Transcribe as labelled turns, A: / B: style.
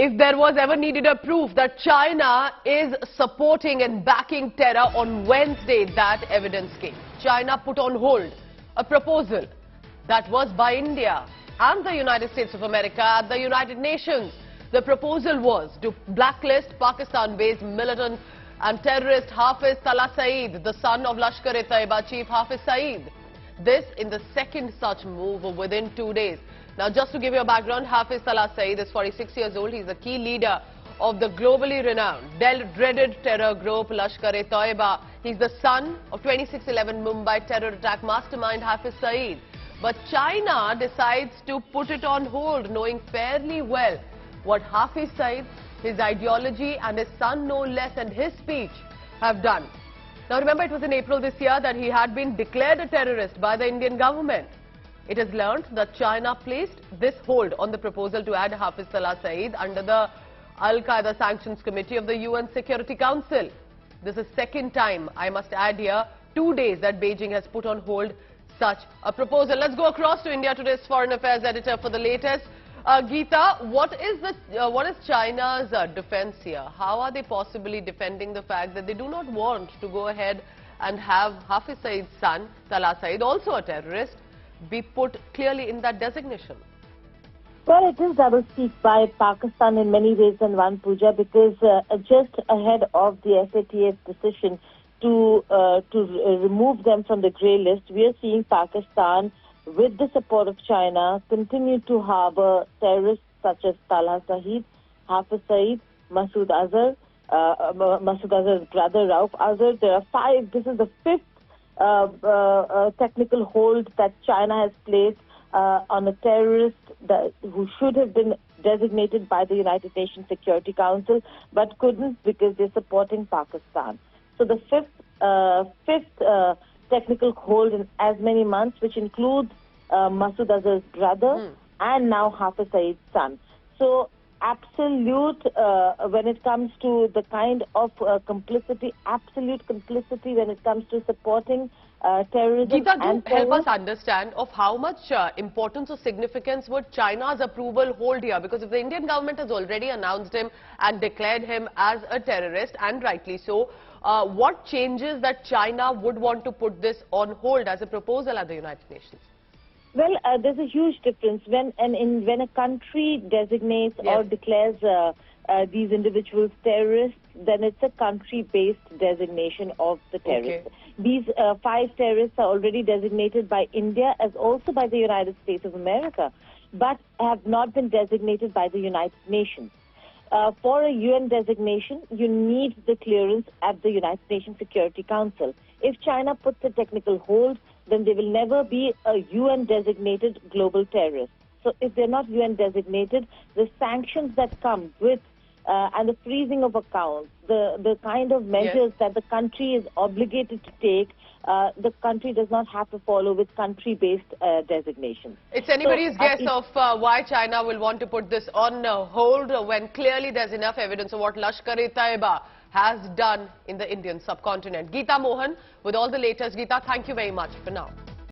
A: If there was ever needed a proof that China is supporting and backing terror, on Wednesday that evidence came. China put on hold a proposal that was by India and the United States of America at the United Nations. The proposal was to blacklist Pakistan-based militant and terrorist Hafiz Talha Saeed, the son of Lashkar-e-Taiba chief Hafiz Saeed. This in the second such move within 2 days. Now, just to give you a background, Hafiz Talha Saeed is 46 years old. He's a key leader of the globally renowned, dreaded terror group Lashkar-e-Taiba. He's the son of 26/11 Mumbai terror attack mastermind Hafiz Saeed. But China decides to put it on hold, knowing fairly well what Hafiz Saeed, his ideology and his son no less and his speech have done. Now remember, it was in April this year that he had been declared a terrorist by the Indian government. It is learned that China placed this hold on the proposal to add Hafiz Talha Saeed under the Al-Qaeda Sanctions Committee of the UN Security Council. This is second time, I must add here, 2 days that Beijing has put on hold such a proposal. Let's go across to India Today's Foreign Affairs editor for the latest. Geeta, what is China's defense here? How are they possibly defending the fact that they do not want to go ahead and have Hafiz Saeed's son, Talha Saeed, also a terrorist, be put clearly in that designation?
B: Well, it is double-speak by Pakistan in many ways and one, Pooja, because just ahead of the FATF's decision to remove them from the grey list, we are seeing Pakistan, with the support of China, continue to harbour terrorists such as Talha Saeed, Hafiz Saeed, Masood Azhar, Masood Azhar's brother Rauf Azhar. There are 5. This is the 5th technical hold that China has placed on a terrorist who should have been designated by the United Nations Security Council but couldn't because they're supporting Pakistan. So the 5th technical hold in as many months, which includes Masood Azhar's brother and now Hafiz Saeed's son. So absolute, when it comes to the kind of complicity, absolute complicity when it comes to supporting terrorism.
A: Geeta, do help us understand of how much importance or significance would China's approval hold here? Because if the Indian government has already announced him and declared him as a terrorist, and rightly so, what changes that China would want to put this on hold as a proposal at the United Nations?
B: Well, there's a huge difference when a country designates or declares these individuals terrorists, then it's a country-based designation of the terrorists. Okay. These 5 terrorists are already designated by India as also by the United States of America, but have not been designated by the United Nations. For a UN designation, you need the clearance at the United Nations Security Council. If China puts a technical hold, then they will never be a UN-designated global terrorist. So if they're not UN-designated, the sanctions that come with and the freezing of accounts, the kind of measures that the country is obligated to take, the country does not have to follow with country-based designations.
A: It's anybody's guess of why China will want to put this on hold when clearly there's enough evidence of what Lashkar-e-Taiba has done in the Indian subcontinent. Geeta Mohan with all the latest. Geeta, thank you very much for now.